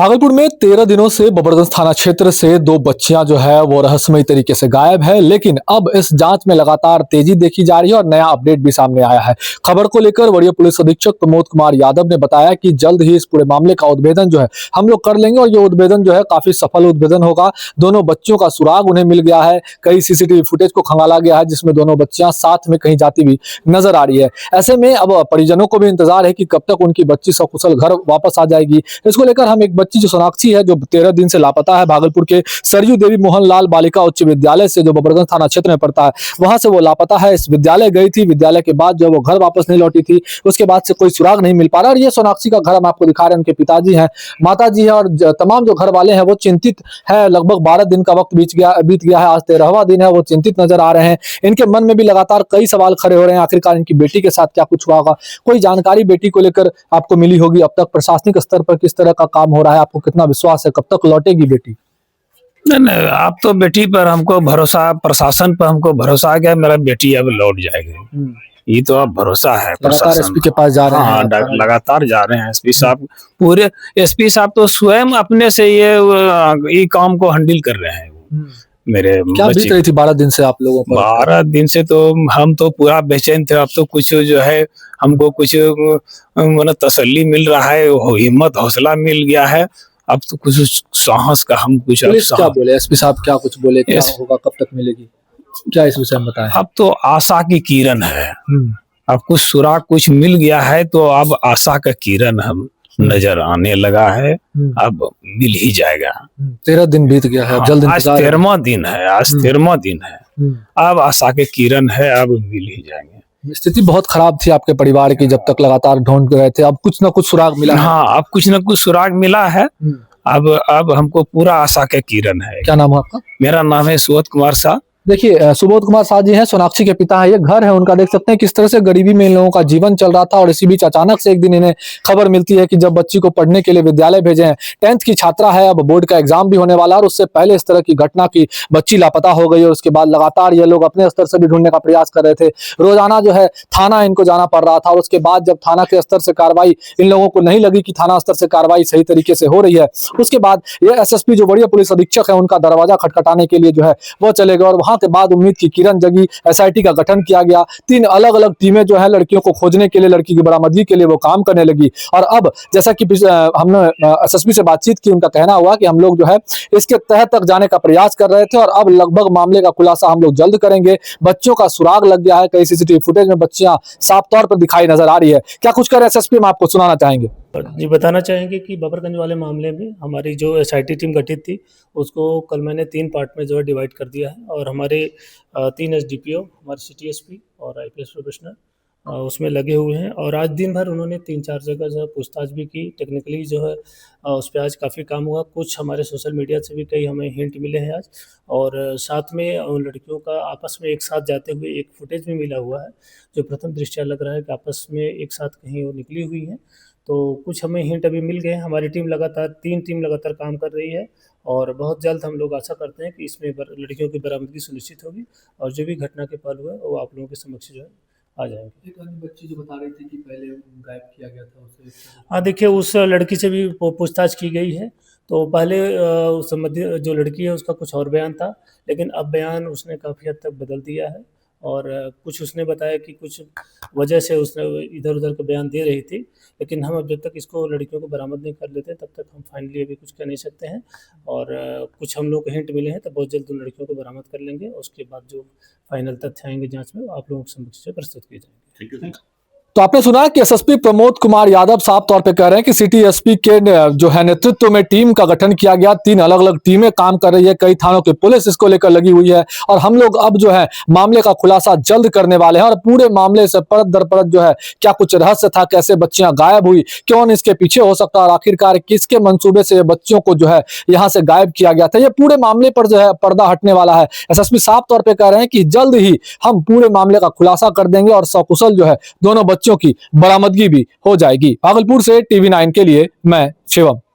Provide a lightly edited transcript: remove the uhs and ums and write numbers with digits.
भागलपुर में 13 दिनों से बबरगंज थाना क्षेत्र से दो बच्चियां जो है वो रहस्यमयी तरीके से गायब है, लेकिन अब इस जांच में लगातार तेजी देखी जा रही है और नया अपडेट भी सामने आया है। खबर को लेकर वरीय पुलिस अधीक्षक प्रमोद कुमार यादव ने बताया कि जल्द ही इस पूरे मामले का उद्भेदन जो है हम लोग कर लेंगे और ये उद्भेदन जो है काफी सफल उद्भेदन होगा। दोनों बच्चियों का सुराग उन्हें मिल गया है, कई सीसीटीवी फुटेज को खंगाला गया है जिसमें दोनों बच्चियां साथ में कहीं जाती हुई नजर आ रही है। ऐसे में अब परिजनों को भी इंतजार है कि कब तक उनकी बच्ची सकुशल घर वापस आ जाएगी। इसको लेकर हम एक बच्ची जो सोनाक्षी है, जो 13 दिन से लापता है, भागलपुर के सरयू देवी मोहन लाल बालिका उच्च विद्यालय से जो बबरगंज थाना क्षेत्र में पड़ता है, वहां से वो लापता है। इस विद्यालय गई थी, विद्यालय के बाद जो वो घर वापस नहीं लौटी थी, उसके बाद से कोई सुराग नहीं मिल पा रहा। और ये सोनाक्षी का घर हम आपको दिखा रहे हैं, उनके पिताजी हैं, माताजी है और तमाम जो घर वाले हैं वो चिंतित है। लगभग 12 दिन का वक्त बीत गया है, आज 13वां दिन है, वो चिंतित नजर आ रहे हैं। इनके मन में भी लगातार कई सवाल खड़े हो रहे हैं, आखिरकार इनकी बेटी के साथ क्या कुछ हुआ होगा। कोई जानकारी बेटी को लेकर आपको मिली होगी, अब तक प्रशासनिक स्तर पर किस तरह का काम हो रहा है, आपको कितना विश्वास है, कब तक लौटेगी बेटी? नहीं, आप तो बेटी पर हमको भरोसा, प्रशासन पर हमको भरोसा आ गया, मेरा बेटी अब लौट जाएगी। ये तो अब भरोसा है लगातार एसपी के पास जा रहे हैं? लगातार जा रहे हैं एसपी साहब। पूरे एसपी साहब तो स्वयं अपने से ये काम को हैंडल कर रहे हैं। मेरे क्या बीत रही थी 12 दिन से आप लोगों पर? 12 दिन से तो हम तो पूरा बेचैन थे। अब तो कुछ जो है हमको कुछ मतलब तसल्ली मिल रहा है, हिम्मत हौसला मिल गया है। अब तो कुछ साहस का हम कुछ क्या बोले एसपी साहब, क्या कुछ बोले, क्या होगा, कब तक मिलेगी, क्या इस विषय में बताएं? अब तो आशा की किरण है। अब कुछ सुराग कुछ मिल गया है तो अब आशा का किरण हम नजर आने लगा है, अब मिल ही जाएगा। 13 दिन बीत गया है, जल्द आज 13वां दिन है, आज 13वां दिन है। अब आशा के किरण है, अब मिल ही जाएंगे। स्थिति बहुत खराब थी आपके परिवार की, जब तक लगातार ढूंढ रहे थे, अब कुछ ना कुछ सुराग मिला है। हाँ, अब कुछ ना कुछ सुराग मिला है। अब हमको पूरा आशा का किरण है। क्या नाम है आपका? मेरा नाम है सुबोध कुमार शाह। देखिए, सुबोध कुमार शाह जी हैं, सोनाक्षी के पिता हैं। ये घर है उनका, देख सकते हैं किस तरह से गरीबी में इन लोगों का जीवन चल रहा था और इसी बीच अचानक से एक दिन इन्हें खबर मिलती है कि जब बच्ची को पढ़ने के लिए विद्यालय भेजे हैं, 10th की छात्रा है, अब बोर्ड का एग्जाम भी होने वाला है और उससे पहले इस तरह की घटना की बच्ची लापता हो गई। और उसके बाद लगातार ये लोग अपने स्तर से भी ढूंढने का प्रयास कर रहे थे। रोजाना जो है थाना इनको जाना पड़ रहा था और उसके बाद जब थाना के स्तर से कार्रवाई इन लोगों को नहीं लगी कि थाना स्तर से कार्रवाई सही तरीके से हो रही है, उसके बाद ये एसएसपी जो वरीय पुलिस अधीक्षक है, उनका दरवाजा खटखटाने के लिए जो है वो चले गए और वहां के बाद उम्मीद की किरण जगी। एसआईटी का गठन किया गया, 3 अलग अलग टीमें जो है लड़कियों को खोजने के लिए, लड़की की बरामदगी के लिए वो काम करने लगी। और अब जैसा कि हमने एसएसपी से बातचीत की, उनका कहना हुआ कि हम लोग जो है इसके तह तक जाने का प्रयास कर रहे थे और अब लगभग मामले का खुलासा हम लोग जल्द करेंगे। बच्चों का सुराग लग गया है, कई सीसीटीवी फुटेज में बच्चियां साफ तौर पर दिखाई नजर आ रही है। क्या कुछ कर एसएसपी में आपको सुनाना चाहेंगे? जी, बताना चाहेंगे कि बबरगंज वाले मामले में हमारी जो एसआईटी टीम गठित थी, उसको कल मैंने 3 पार्ट में जो है डिवाइड कर दिया है और हमारे 3 एसडीपीओ, हमारे सिटी एसपी और आईपीएस प्रोफेशनल उसमें लगे हुए हैं। और आज दिन भर उन्होंने 3-4 जगह जो है पूछताछ भी की। टेक्निकली जो है उस पर आज काफ़ी काम हुआ। कुछ हमारे सोशल मीडिया से भी कई हमें हिंट मिले हैं आज, और साथ में उन लड़कियों का आपस में एक साथ जाते हुए एक फुटेज भी मिला हुआ है, जो प्रथम दृष्टया लग रहा है कि आपस में एक साथ कहीं वो निकली हुई हैं। तो कुछ हमें हिंट अभी मिल गए हैं। हमारी टीम लगातार 3 टीम लगातार काम कर रही है और बहुत जल्द हम लोग आशा करते हैं कि इसमें लड़कियों की बरामदगी सुनिश्चित होगी और जो भी घटना के पल हुए वो आप लोगों के समक्ष जो है आ जाएंगे। एक अन्य बच्ची जो बता रही थी कि पहले गायब किया गया था उसे, हाँ, देखिए, उस लड़की से भी पूछताछ की गई है। तो पहले उस संबंधी जो लड़की है उसका कुछ और बयान था, लेकिन अब बयान उसने काफ़ी हद तक बदल दिया है और कुछ उसने बताया कि कुछ वजह से उसने इधर-उधर का बयान दे रही थी। लेकिन हम अब जब तक इसको लड़कियों को बरामद नहीं कर लेते तब तक हम फाइनली अभी कुछ कह नहीं सकते हैं। और कुछ हम लोग को हिंट मिले हैं, तो बहुत जल्द उन लड़कियों को बरामद कर लेंगे। उसके बाद जो फाइनल तथ्य आएंगे जांच में, आप लोगों के समक्ष से प्रस्तुत किए जाएंगे। Thank you. तो आपने सुना कि एसएसपी प्रमोद कुमार यादव साफ तौर पे कह रहे हैं कि सिटी एसपी के जो है नेतृत्व में टीम का गठन किया गया, 3 अलग अलग टीमें काम कर रही है, कई थानों की पुलिस इसको लेकर लगी हुई है और हम लोग अब जो है मामले का खुलासा जल्द करने वाले हैं और पूरे मामले से परत दर परत जो है क्या कुछ रहस्य था, कैसे बच्चियां गायब हुई, कौन इसके पीछे हो सकता है और आखिरकार किसके मंसूबे से बच्चियों को जो है यहाँ से गायब किया गया था, ये पूरे मामले पर जो है पर्दा हटने वाला है। एसएसपी साफ तौर पर कह रहे हैं कि जल्द ही हम पूरे मामले का खुलासा कर देंगे और सकुशल जो है दोनों बच्चों की बरामदगी भी हो जाएगी। भागलपुर से टीवी 9 के लिए मैं शिवम।